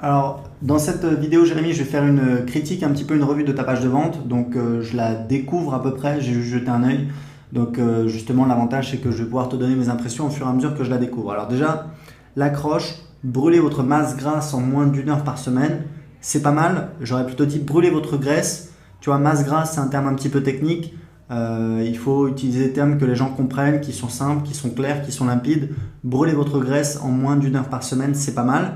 Alors, dans cette vidéo, Jérémy, je vais faire une critique, un petit peu une revue de ta page de vente. Donc, je la découvre à peu près, j'ai juste jeté un œil. Donc, justement, l'avantage, c'est que je vais pouvoir te donner mes impressions au fur et à mesure que je la découvre. Alors, déjà, l'accroche, brûler votre masse grasse en moins d'une heure par semaine, c'est pas mal. J'aurais plutôt dit brûler votre graisse. Tu vois, masse grasse, c'est un terme un petit peu technique. Il faut utiliser des termes que les gens comprennent, qui sont simples, qui sont clairs, qui sont limpides. Brûler votre graisse en moins d'une heure par semaine, c'est pas mal.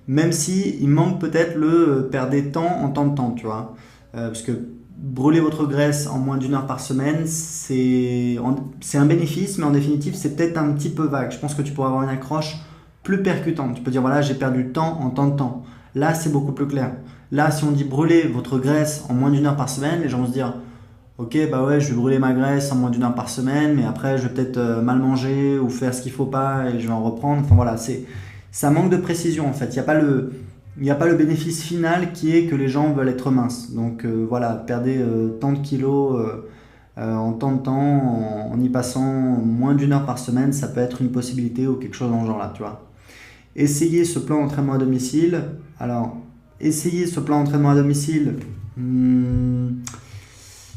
Même si il manque peut-être le perdre des temps en temps de temps, tu vois. Parce que brûler votre graisse en moins d'une heure par semaine, c'est un bénéfice, mais en définitive, c'est peut-être un petit peu vague. Je pense que tu pourrais avoir une accroche plus percutante. Tu peux dire, voilà, j'ai perdu du temps en temps de temps. Là, c'est beaucoup plus clair. Là, si on dit brûler votre graisse en moins d'une heure par semaine, les gens vont se dire, ok, bah ouais, je vais brûler ma graisse en moins d'une heure par semaine, mais après, je vais peut-être mal manger ou faire ce qu'il faut pas et je vais en reprendre. Enfin voilà, ça manque de précision en fait. Il n'y a pas le bénéfice final qui est que les gens veulent être minces. Donc voilà, perdez tant de kilos en tant de temps, en y passant moins d'une heure par semaine, ça peut être une possibilité ou quelque chose dans ce genre-là, tu vois. Essayez ce plan d'entraînement à domicile. Alors, essayez ce plan d'entraînement à domicile. Je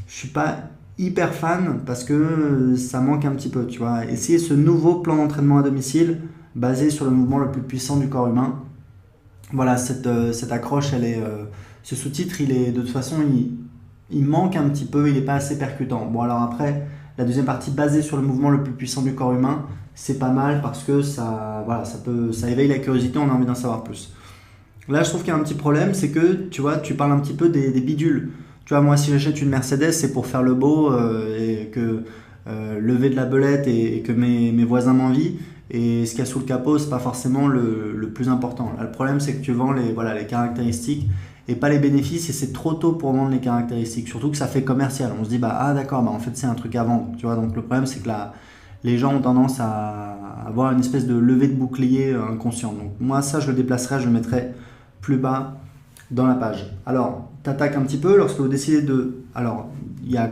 suis pas hyper fan parce que ça manque un petit peu, tu vois. Essayez ce nouveau plan d'entraînement à domicile basé sur le mouvement le plus puissant du corps humain. Voilà, cette accroche, ce sous-titre, il est de toute façon, il manque un petit peu, il n'est pas assez percutant. Bon, alors après, la deuxième partie basée sur le mouvement le plus puissant du corps humain, c'est pas mal parce que voilà, ça éveille la curiosité, on a envie d'en savoir plus. Là, je trouve qu'il y a un petit problème, c'est que tu vois, tu parles un petit peu des bidules. Tu vois, moi, si j'achète une Mercedes, c'est pour faire le beau et que lever de la belette et que mes voisins m'envient. Et ce qu'il y a sous le capot, c'est pas forcément le plus important. Là, le problème, c'est que tu vends voilà, les caractéristiques et pas les bénéfices, et c'est trop tôt pour vendre les caractéristiques. Surtout que ça fait commercial. On se dit, bah, ah d'accord, bah, en fait, c'est un truc à vendre. Tu vois, donc le problème, c'est que là, les gens ont tendance à avoir une espèce de levée de bouclier inconscient. Donc moi, ça, je le déplacerai, je le mettrai plus bas dans la page. Alors, tu attaques un petit peu lorsque vous décidez de... Alors, il y a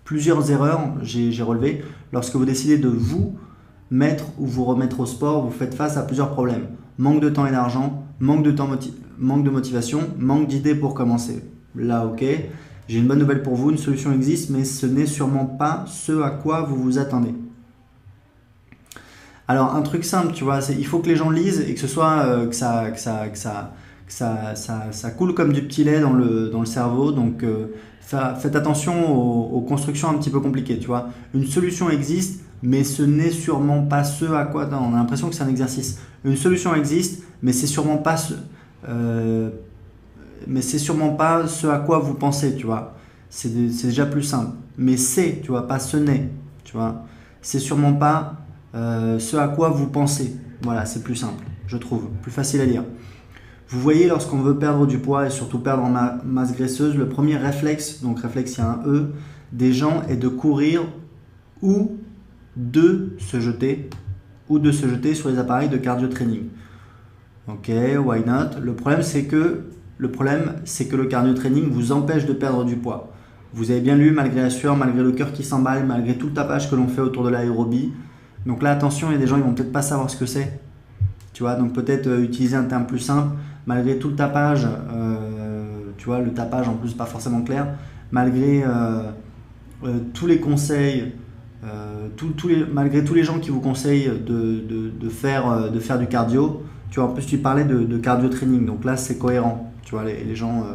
plusieurs erreurs, j'ai relevé. Lorsque vous décidez de vous mettre ou vous remettre au sport, vous faites face à plusieurs problèmes. Manque de temps et d'argent, manque de motivation, manque d'idées pour commencer. Là, ok. J'ai une bonne nouvelle pour vous, une solution existe, mais ce n'est sûrement pas ce à quoi vous vous attendez. Alors, un truc simple, tu vois, il faut que les gens lisent et que ce soit ça coule comme du petit lait dans le cerveau. Donc, faites attention aux constructions un petit peu compliquées, tu vois. Une solution existe, mais ce n'est sûrement pas ce à quoi... Non, on a l'impression que c'est un exercice. Une solution existe, mais c'est sûrement pas ce à quoi vous pensez, tu vois. C'est déjà plus simple. Mais c'est, tu vois, pas ce n'est, tu vois. C'est sûrement pas ce à quoi vous pensez. Voilà, c'est plus simple, je trouve. Plus facile à lire. Vous voyez, lorsqu'on veut perdre du poids et surtout perdre en masse graisseuse, le premier réflexe, donc réflexe, il y a un E, des gens est de courir ou de se jeter sur les appareils de cardio training. Ok, why not? Le problème, c'est que le cardio training vous empêche de perdre du poids. Vous avez bien lu, malgré la sueur, malgré le cœur qui s'emballe, malgré tout le tapage que l'on fait autour de l'aérobie. Donc là, attention, il y a des gens, ils vont peut-être pas savoir ce que c'est. Tu vois, donc peut-être utiliser un terme plus simple, malgré tout le tapage, tu vois, le tapage en plus pas forcément clair, malgré tous les conseils, malgré tous les gens qui vous conseillent de faire du cardio, tu vois, en plus tu parlais de cardio training, donc là c'est cohérent, tu vois, les gens,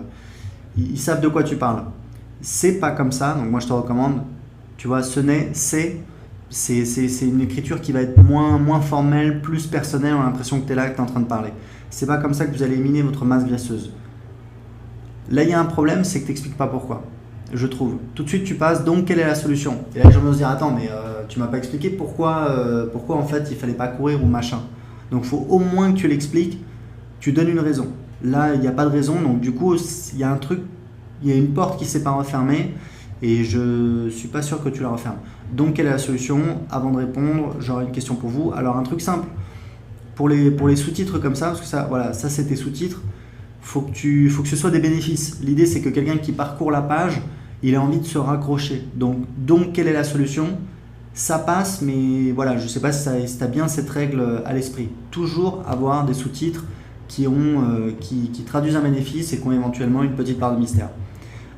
ils savent de quoi tu parles. C'est pas comme ça, donc moi je te recommande, tu vois, c'est une écriture qui va être moins formelle, plus personnelle, on a l'impression que tu es là, que tu es en train de parler. C'est pas comme ça que vous allez éliminer votre masse graisseuse. Là, il y a un problème, c'est que tu n'expliques pas pourquoi, je trouve. Tout de suite, tu passes, donc quelle est la solution? Et là, les gens vont se dire, attends, mais tu m'as pas expliqué pourquoi en fait il fallait pas courir ou machin. Donc, il faut au moins que tu l'expliques, tu donnes une raison. Là, il n'y a pas de raison, donc du coup, il y a un truc, il y a une porte qui ne s'est pas refermée. Et je suis pas sûr que tu la refermes. Donc quelle est la solution? Avant de répondre, j'aurai une question pour vous. Alors un truc simple, pour les sous-titres comme ça, parce que ça, voilà, ça c'est tes sous-titres, faut que ce soit des bénéfices. L'idée c'est que quelqu'un qui parcourt la page, il a envie de se raccrocher. Donc quelle est la solution? Ça passe, mais voilà, je sais pas si tu as bien cette règle à l'esprit. Toujours avoir des sous-titres qui traduisent un bénéfice et qui ont éventuellement une petite part de mystère.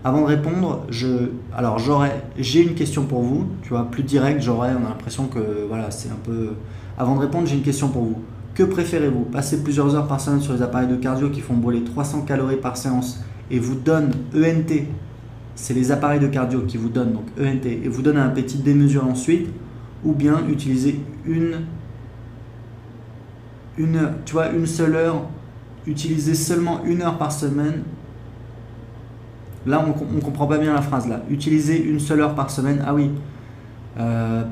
Avant de répondre, j'ai une question pour vous, tu vois, plus direct, on a l'impression que voilà, c'est un peu. Avant de répondre, j'ai une question pour vous. Que préférez-vous? Passer plusieurs heures par semaine sur les appareils de cardio qui font brûler 300 calories par séance et vous donnent ENT, c'est les appareils de cardio qui vous donnent donc ENT et vous donnent un appétit démesuré ensuite, ou bien utiliser une seule heure, utiliser seulement 1 heure par semaine. Là, on ne comprend pas bien la phrase là. Utiliser 1 seule heure par semaine. Ah oui.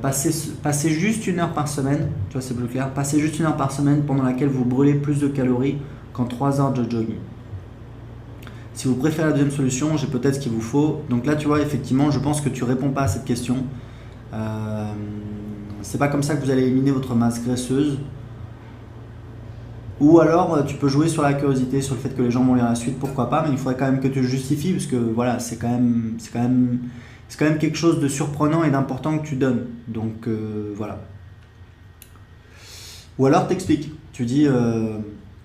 Passer juste 1 heure par semaine. Tu vois, c'est plus clair. Passer juste 1 heure par semaine pendant laquelle vous brûlez plus de calories qu'en 3 heures de jogging. Si vous préférez la deuxième solution, j'ai peut-être ce qu'il vous faut. Donc là, tu vois, effectivement, je pense que tu réponds pas à cette question. C'est pas comme ça que vous allez éliminer votre masse graisseuse. Ou alors tu peux jouer sur la curiosité, sur le fait que les gens vont lire la suite, pourquoi pas, mais il faudrait quand même que tu le justifies, parce que voilà, c'est quand même quelque chose de surprenant et d'important que tu donnes. Donc voilà. Ou alors t'expliques, tu dis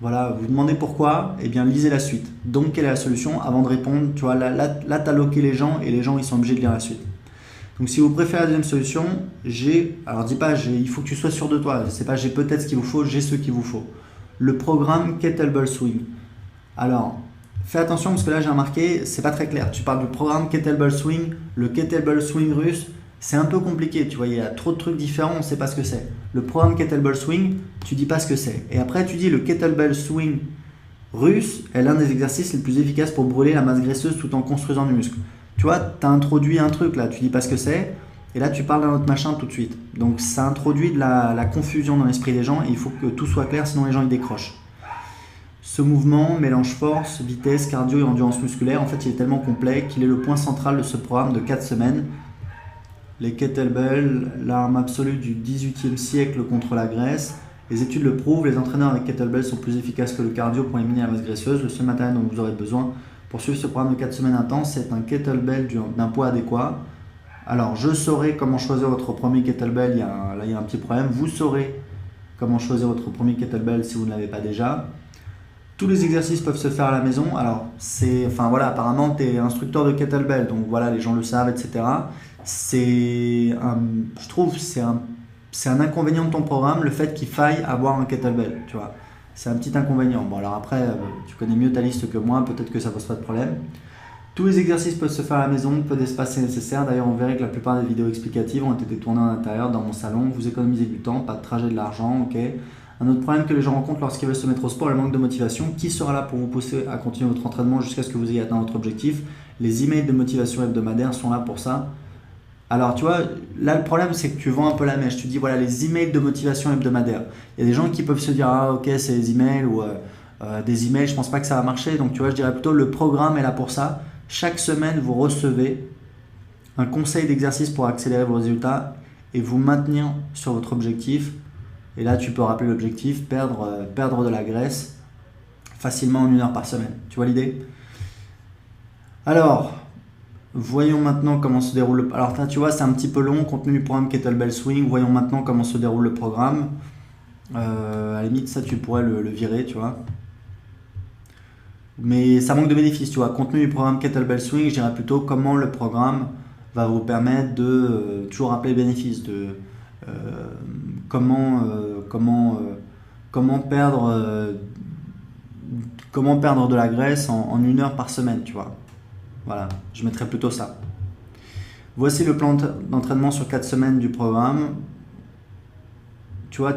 voilà, vous demandez pourquoi, et bien lisez la suite. Donc quelle est la solution? Avant de répondre, tu vois, là t'as loqué les gens et les gens ils sont obligés de lire la suite. Donc si vous préférez la deuxième solution, alors dis pas il faut que tu sois sûr de toi, c'est pas j'ai peut-être ce qu'il vous faut, j'ai ce qu'il vous faut. Le programme Kettlebell Swing. Alors, fais attention parce que là j'ai remarqué, c'est pas très clair. Tu parles du programme Kettlebell Swing, le Kettlebell Swing russe, c'est un peu compliqué, tu vois, il y a trop de trucs différents, on ne sait pas ce que c'est. Le programme Kettlebell Swing, tu dis pas ce que c'est. Et après tu dis le Kettlebell Swing russe est l'un des exercices les plus efficaces pour brûler la masse graisseuse tout en construisant du muscle. Tu vois, tu as introduit un truc là, tu dis pas ce que c'est. Et là, tu parles d'un autre machin tout de suite. Donc, ça introduit de la confusion dans l'esprit des gens et il faut que tout soit clair, sinon les gens ils décrochent. Ce mouvement mélange force, vitesse, cardio et endurance musculaire. En fait, il est tellement complet qu'il est le point central de ce programme de 4 semaines. Les kettlebells, l'arme absolue du XVIIIe siècle contre la graisse. Les études le prouvent, les entraîneurs avec kettlebells sont plus efficaces que le cardio pour éliminer la masse graisseuse. Le seul matériel dont vous aurez besoin pour suivre ce programme de 4 semaines intenses, c'est un kettlebell d'un poids adéquat. Alors, je saurai comment choisir votre premier kettlebell, là il y a un petit problème. Vous saurez comment choisir votre premier kettlebell si vous ne l'avez pas déjà. Tous les exercices peuvent se faire à la maison. Alors, apparemment, tu es instructeur de kettlebell, donc voilà, les gens le savent, etc. Je trouve, c'est un inconvénient de ton programme, le fait qu'il faille avoir un kettlebell, tu vois. C'est un petit inconvénient. Bon, alors après, tu connais mieux ta liste que moi, peut-être que ça pose pas de problème. Tous les exercices peuvent se faire à la maison, peu d'espace est nécessaire. D'ailleurs, on verrait que la plupart des vidéos explicatives ont été tournées en intérieur, dans mon salon. Vous économisez du temps, pas de trajet, de l'argent, ok. Un autre problème que les gens rencontrent lorsqu'ils veulent se mettre au sport est le manque de motivation. Qui sera là pour vous pousser à continuer votre entraînement jusqu'à ce que vous ayez atteint votre objectif? Les emails de motivation hebdomadaires sont là pour ça. Alors, tu vois, là, le problème, c'est que tu vends un peu la mèche. Tu dis, voilà, les emails de motivation hebdomadaire. Il y a des gens qui peuvent se dire, ah, ok, c'est les emails ou des emails, je pense pas que ça va marcher. Donc, tu vois, je dirais plutôt, le programme est là pour ça. Chaque semaine, vous recevez un conseil d'exercice pour accélérer vos résultats et vous maintenir sur votre objectif. Et là, tu peux rappeler l'objectif, perdre de la graisse facilement en 1 heure par semaine. Tu vois l'idée? Alors, voyons maintenant comment se déroule le... Alors, tu vois, c'est un petit peu long, contenu du programme Kettlebell Swing. Voyons maintenant comment se déroule le programme. À la limite, ça, tu pourrais le virer, tu vois. Mais ça manque de bénéfices, tu vois. Contenu du programme Kettlebell Swing, je dirais plutôt comment le programme va vous permettre de toujours rappeler les bénéfices, de comment perdre de la graisse en 1 heure par semaine, tu vois. Voilà, je mettrais plutôt ça. Voici le plan d'entraînement sur 4 semaines du programme. Tu vois,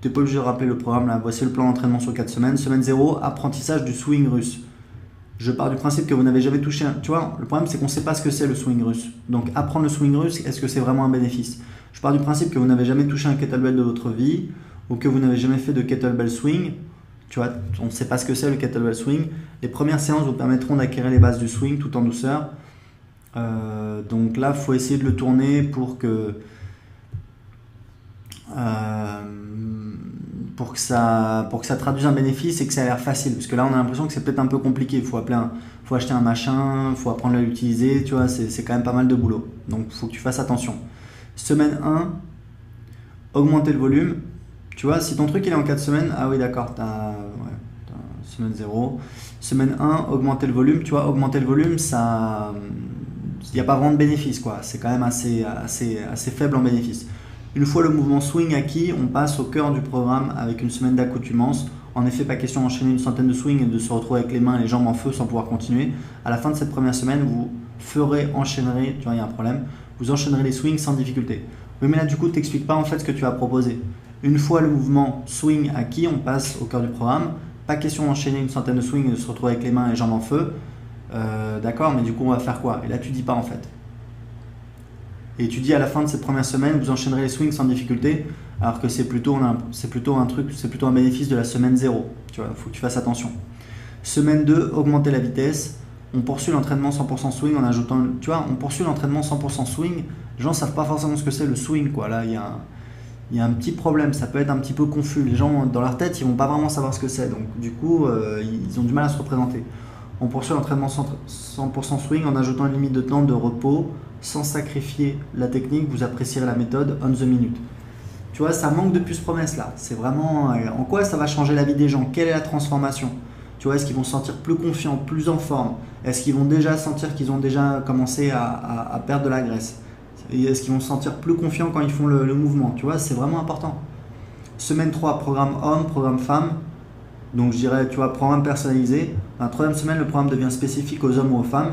tu n'es pas obligé de rappeler le programme là. Voici le plan d'entraînement sur 4 semaines. Semaine 0, apprentissage du swing russe. Je pars du principe que vous n'avez jamais touché un... Tu vois, le problème c'est qu'on ne sait pas ce que c'est le swing russe. Donc apprendre le swing russe, est-ce que c'est vraiment un bénéfice? Je pars du principe que vous n'avez jamais touché un kettlebell de votre vie ou que vous n'avez jamais fait de kettlebell swing. Tu vois, on ne sait pas ce que c'est le kettlebell swing. Les premières séances vous permettront d'acquérir les bases du swing tout en douceur. Donc là, il faut essayer de le tourner pour que ça traduise un bénéfice et que ça a l'air facile. Parce que là, on a l'impression que c'est peut-être un peu compliqué. Il faut acheter un machin, il faut apprendre à l'utiliser. Tu vois, c'est quand même pas mal de boulot. Donc, il faut que tu fasses attention. Semaine 1, augmenter le volume. Tu vois, si ton truc il est en 4 semaines, ah oui, d'accord, Semaine 0. Semaine 1, augmenter le volume. Tu vois, augmenter le volume, ça, il n'y a pas vraiment de bénéfice, quoi. C'est quand même assez faible en bénéfice. Une fois le mouvement swing acquis, on passe au cœur du programme avec une semaine d'accoutumance. En effet, pas question d'enchaîner une centaine de swings et de se retrouver avec les mains et les jambes en feu sans pouvoir continuer. À la fin de cette première semaine, vous enchaînerez, tu vois, il y a un problème, vous enchaînerez les swings sans difficulté. Oui, mais là, du coup, tu n'expliques pas en fait ce que tu vas proposer. Une fois le mouvement swing acquis, on passe au cœur du programme. Pas question d'enchaîner une centaine de swings et de se retrouver avec les mains et les jambes en feu. D'accord, mais du coup, on va faire quoi? Et là, tu dis pas en fait. Et tu dis à la fin de cette première semaine, vous enchaînerez les swings sans difficulté, alors que c'est plutôt un bénéfice de la semaine 0. Tu vois, il faut que tu fasses attention. Semaine 2, augmenter la vitesse. On poursuit l'entraînement 100% swing en ajoutant, tu vois, on poursuit l'entraînement 100% swing. Les gens ne savent pas forcément ce que c'est le swing, quoi. Là, il y a un petit problème, ça peut être un petit peu confus. Les gens, dans leur tête, ils vont pas vraiment savoir ce que c'est. Donc, du coup, ils ont du mal à se représenter. On poursuit l'entraînement 100% swing en ajoutant une limite de temps de repos. Sans sacrifier la technique, vous apprécierez la méthode on the minute. Tu vois, ça manque de plus promesse là. C'est vraiment en quoi ça va changer la vie des gens? Quelle est la transformation? Tu vois, est-ce qu'ils vont se sentir plus confiants, plus en forme? Est-ce qu'ils vont déjà sentir qu'ils ont déjà commencé à perdre de la graisse? Est-ce qu'ils vont se sentir plus confiants quand ils font le mouvement? Tu vois, c'est vraiment important. Semaine 3, programme homme, programme femme. Donc je dirais, tu vois, programme personnalisé. La troisième semaine, le programme devient spécifique aux hommes ou aux femmes.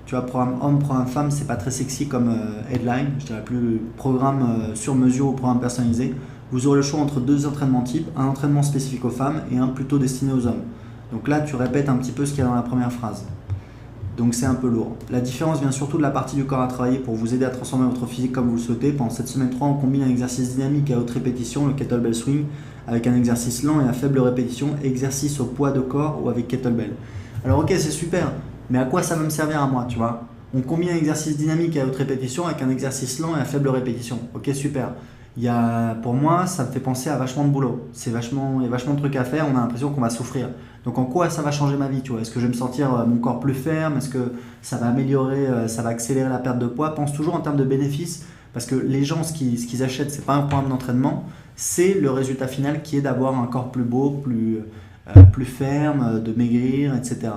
Tu vois, programme homme, programme femme, c'est pas très sexy comme headline. Je dirais plus programme sur mesure ou programme personnalisé. Vous aurez le choix entre deux entraînements types, un entraînement spécifique aux femmes et un plutôt destiné aux hommes. Donc là, tu répètes un petit peu ce qu'il y a dans la première phrase. Donc c'est un peu lourd. La différence vient surtout de la partie du corps à travailler pour vous aider à transformer votre physique comme vous le souhaitez. Pendant cette semaine 3, on combine un exercice dynamique à haute répétition, le kettlebell swing, avec un exercice lent et à faible répétition, exercice au poids de corps ou avec kettlebell. Alors ok, c'est super, mais à quoi ça va me servir à moi, tu vois? On combine un exercice dynamique à haute répétition avec un exercice lent et à faible répétition. Ok, super. Pour moi, ça me fait penser à vachement de boulot. Il y a vachement de trucs à faire, on a l'impression qu'on va souffrir. Donc en quoi ça va changer ma vie, tu vois? Est-ce que je vais me sentir mon corps plus ferme? Est-ce que ça va améliorer, ça va accélérer la perte de poids? Pense toujours en termes de bénéfices, parce que les gens, ce qu'ils achètent, c'est pas un programme d'entraînement, c'est le résultat final qui est d'avoir un corps plus beau, plus ferme, de maigrir, etc.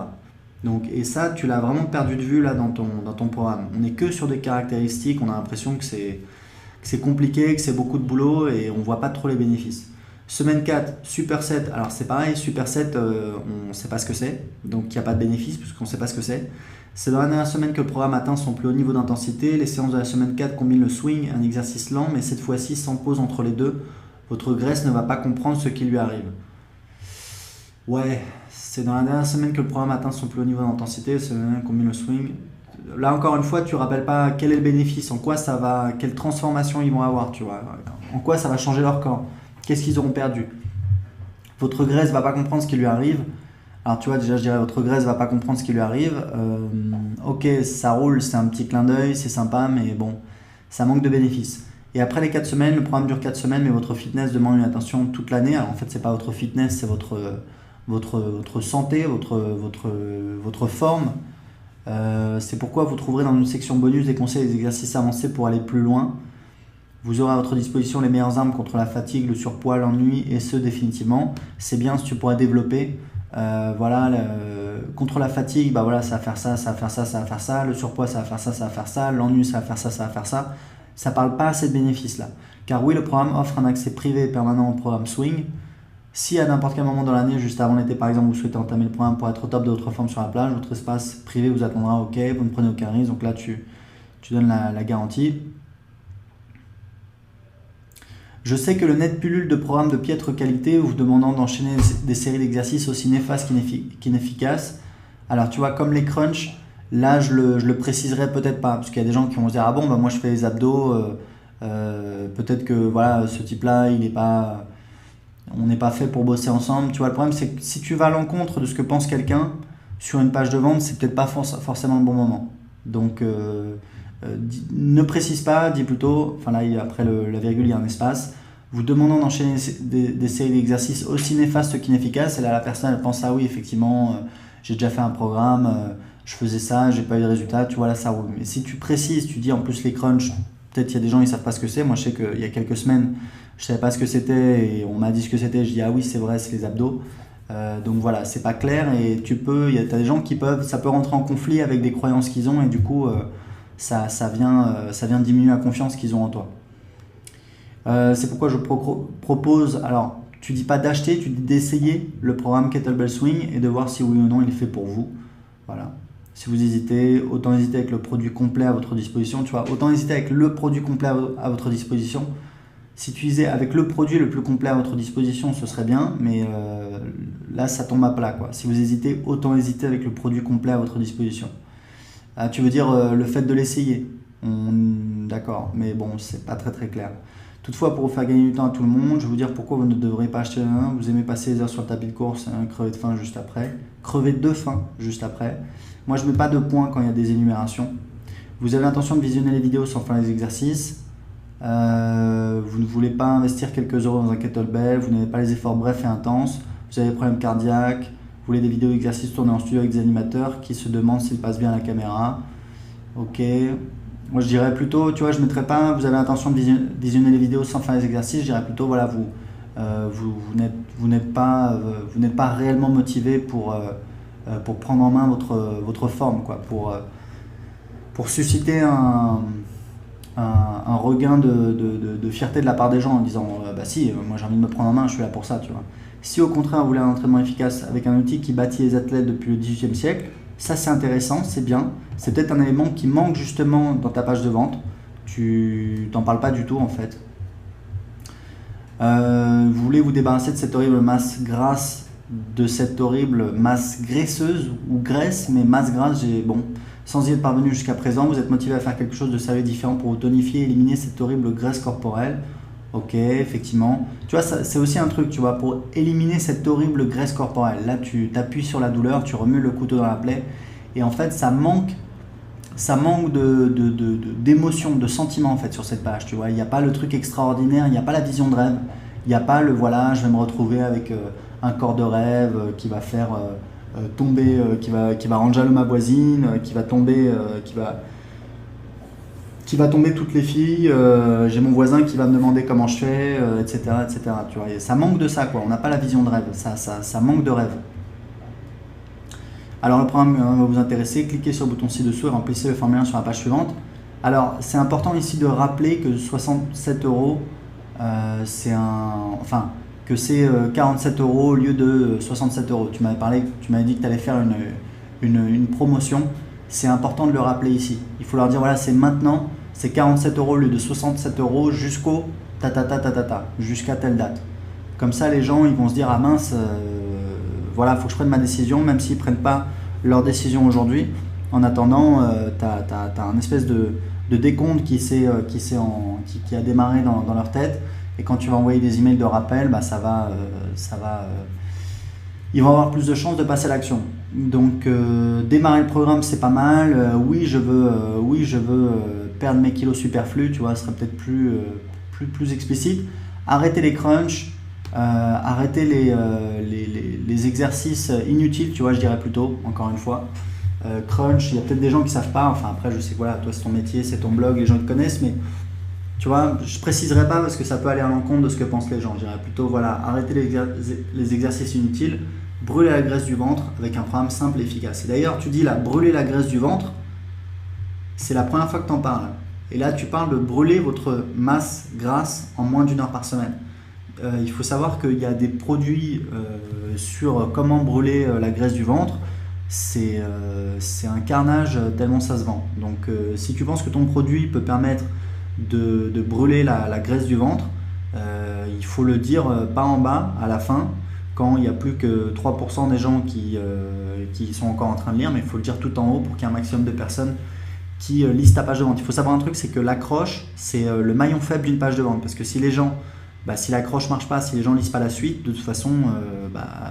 Donc, et ça, tu l'as vraiment perdu de vue là dans ton programme. On n'est que sur des caractéristiques, on a l'impression que c'est compliqué, que c'est beaucoup de boulot et on ne voit pas trop les bénéfices. Semaine 4, superset. Alors c'est pareil, superset, on ne sait pas ce que c'est, donc il n'y a pas de bénéfice puisqu'on ne sait pas ce que c'est. C'est dans la dernière semaine que le programme atteint son plus haut niveau d'intensité. Les séances de la semaine 4 combinent le swing, un exercice lent, mais cette fois-ci sans pause entre les deux. Votre graisse ne va pas comprendre ce qui lui arrive. Ouais, c'est dans la dernière semaine que le programme atteint son plus haut niveau d'intensité. C'est combien le swing. Là encore une fois, tu ne rappelles pas quel est le bénéfice, en quoi ça va, quelle transformation ils vont avoir, tu vois, en quoi ça va changer leur corps, qu'est-ce qu'ils auront perdu. Votre graisse ne va pas comprendre ce qui lui arrive. Alors tu vois, déjà je dirais votre graisse ne va pas comprendre ce qui lui arrive. Ok, ça roule, c'est un petit clin d'œil, c'est sympa, mais bon, ça manque de bénéfices. Et après les 4 semaines, le programme dure 4 semaines, mais votre fitness demande une attention toute l'année. Alors en fait, c'est pas votre fitness, c'est votre santé, votre forme. C'est pourquoi vous trouverez dans une section bonus des conseils et des exercices avancés pour aller plus loin. Vous aurez à votre disposition les meilleures armes contre la fatigue, le surpoids, l'ennui et ce définitivement. C'est bien si tu pourrais développer. Contre la fatigue, bah voilà, ça va faire ça, ça va faire ça, ça va faire ça. Le surpoids, ça va faire ça, ça va faire ça. L'ennui, ça va faire ça, ça va faire ça. Ça ne parle pas assez de bénéfices là. Car oui, le programme offre un accès privé et permanent au programme Swing. Si à n'importe quel moment dans l'année, juste avant l'été par exemple, vous souhaitez entamer le programme pour être au top de votre forme sur la plage, votre espace privé vous attendra, ok, vous ne prenez aucun risque, donc là tu donnes la garantie. Je sais que le net pullule de programmes de piètre qualité vous demandant d'enchaîner des séries d'exercices aussi néfastes qu'inefficaces. Alors tu vois, comme les crunchs, là je le préciserai peut-être pas, parce qu'il y a des gens qui vont se dire ah bon, bah, moi je fais les abdos, peut-être que voilà, ce type-là, on n'est pas fait pour bosser ensemble. Tu vois, le problème c'est que si tu vas à l'encontre de ce que pense quelqu'un sur une page de vente, c'est peut-être pas forcément le bon moment. Donc ne précise pas, dis plutôt, enfin là après la virgule il y a un espace, vous demandant d'enchaîner des séries d'exercices aussi néfastes qu'inefficaces, et là la personne elle pense ah oui effectivement j'ai déjà fait un programme, je faisais ça, j'ai pas eu de résultat, tu vois là ça roule. Mais si tu précises, tu dis en plus les crunchs, peut-être il y a des gens ils savent pas ce que c'est, moi je sais qu'il y a quelques semaines je savais pas ce que c'était et on m'a dit ce que c'était, je dis ah oui c'est vrai c'est les abdos, Donc voilà, c'est pas clair et t'as des gens ça peut rentrer en conflit avec des croyances qu'ils ont et du coup, ça vient diminuer la confiance qu'ils ont en toi. C'est pourquoi je propose, alors tu dis pas d'acheter, tu dis d'essayer le programme Kettlebell Swing et de voir si oui ou non il est fait pour vous. Voilà. Si vous hésitez, autant hésiter avec le produit complet à votre disposition, tu vois, autant hésiter avec le produit complet à votre disposition. Si tu disais avec le produit le plus complet à votre disposition, ce serait bien, mais là ça tombe à plat quoi. Si vous hésitez, autant hésiter avec le produit complet à votre disposition. Ah, tu veux dire le fait de l'essayer. D'accord, mais bon, c'est pas très très clair. Toutefois, pour vous faire gagner du temps à tout le monde, je vais vous dire pourquoi vous ne devrez pas acheter un. Vous aimez passer les heures sur le tapis de course, crever de faim juste après. Crever de faim juste après. Moi, je mets pas de points quand il y a des énumérations. Vous avez l'intention de visionner les vidéos sans faire les exercices. Vous ne voulez pas investir quelques euros dans un kettlebell. Vous n'avez pas les efforts brefs et intenses. Vous avez des problèmes cardiaques. Vous voulez des vidéos exercices tournées en studio avec des animateurs qui se demandent s'ils passent bien à la caméra. Ok. Moi je dirais plutôt, tu vois, je mettrais pas, vous avez l'intention de visionner les vidéos sans faire les exercices, je dirais plutôt, voilà, vous n'êtes pas réellement motivé pour prendre en main votre forme, quoi, pour susciter un regain de fierté de la part des gens en disant, bah si, moi j'ai envie de me prendre en main, je suis là pour ça, tu vois. Si au contraire vous voulez un entraînement efficace avec un outil qui bâtit les athlètes depuis le XVIIIe siècle, ça c'est intéressant, c'est bien. C'est peut-être un élément qui manque justement dans ta page de vente. Tu t'en parles pas du tout en fait. Vous voulez vous débarrasser de cette horrible masse grasse, de cette horrible masse graisseuse ou graisse, mais masse grasse, bon, sans y être parvenu jusqu'à présent, vous êtes motivé à faire quelque chose de sérieux différent pour vous tonifier et éliminer cette horrible graisse corporelle. Ok, effectivement. Tu vois, c'est aussi un truc, tu vois, pour éliminer cette horrible graisse corporelle. Là, tu t'appuies sur la douleur, tu remues le couteau dans la plaie. Et en fait, ça manque d'émotion, de sentiment en fait sur cette page. Tu vois, il n'y a pas le truc extraordinaire, il n'y a pas la vision de rêve. Il n'y a pas le voilà, je vais me retrouver avec un corps de rêve qui va faire tomber, qui va rendre jaloux ma voisine, qui va tomber toutes les filles, j'ai mon voisin qui va me demander comment je fais, etc., etc. Tu vois, et ça manque de ça, quoi. On n'a pas la vision de rêve, ça manque de rêve. Alors le programme va vous intéresser, cliquez sur le bouton ci-dessous et remplissez le formulaire sur la page suivante. Alors c'est important ici de rappeler que 67 euros, que c'est 47 euros au lieu de 67 euros. Tu m'avais dit que tu allais faire une promotion. C'est important de le rappeler ici. Il faut leur dire voilà, c'est maintenant, c'est 47 euros au lieu de 67 euros jusqu'au jusqu'à telle date. Comme ça, les gens ils vont se dire ah mince, voilà, il faut que je prenne ma décision, même s'ils ne prennent pas leur décision aujourd'hui. En attendant, tu as un espèce de décompte qui a démarré dans leur tête. Et quand tu vas envoyer des emails de rappel, bah, ils vont avoir plus de chances de passer à l'action. Donc démarrer le programme c'est pas mal. Oui je veux perdre mes kilos superflus, tu vois, ce serait peut-être plus explicite. Arrêter les crunchs, arrêter les exercices inutiles, tu vois, je dirais plutôt, encore une fois. Crunch, il y a peut-être des gens qui savent pas, enfin après je sais que voilà, toi c'est ton métier, c'est ton blog, les gens te connaissent, mais tu vois, je préciserai pas parce que ça peut aller à l'encontre de ce que pensent les gens. Je dirais plutôt voilà, arrêter les exercices inutiles, brûler la graisse du ventre avec un programme simple et efficace. Et d'ailleurs, tu dis là, brûler la graisse du ventre, c'est la première fois que tu en parles. Et là, tu parles de brûler votre masse grasse en moins d'1 heure par semaine. Il faut savoir qu'il y a des produits sur comment brûler la graisse du ventre. C'est un carnage tellement ça se vend. Donc, si tu penses que ton produit peut permettre de brûler la graisse du ventre, il faut le dire pas en bas, à la fin, quand il n'y a plus que 3% des gens qui sont encore en train de lire, mais il faut le dire tout en haut pour qu'il y ait un maximum de personnes qui lisent ta page de vente. Il faut savoir un truc, c'est que l'accroche, c'est le maillon faible d'une page de vente. Parce que si si l'accroche marche pas, si les gens lisent pas la suite, de toute façon,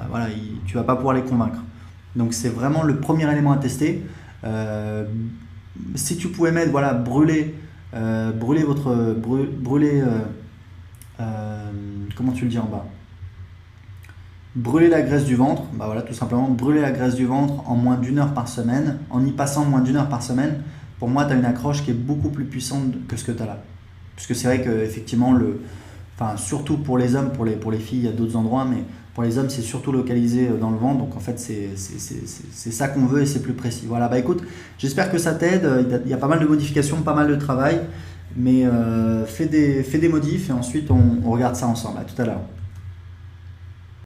voilà, tu vas pas pouvoir les convaincre. Donc c'est vraiment le premier élément à tester. Si tu pouvais mettre, voilà, brûler, comment tu le dis en bas? Brûler la graisse du ventre, bah voilà, tout simplement brûler la graisse du ventre en moins d'1 heure par semaine, en y passant moins d'1 heure par semaine. Pour moi, tu as une accroche qui est beaucoup plus puissante que ce que tu as là. Parce que c'est vrai qu'effectivement, surtout pour les hommes, pour les filles, il y a d'autres endroits, mais Pour les hommes, c'est surtout localisé dans le ventre, donc en fait, c'est ça qu'on veut et c'est plus précis. Voilà, bah écoute, j'espère que ça t'aide. Il y a pas mal de modifications, pas mal de travail, mais fais des modifs et ensuite on regarde ça ensemble. À tout à l'heure.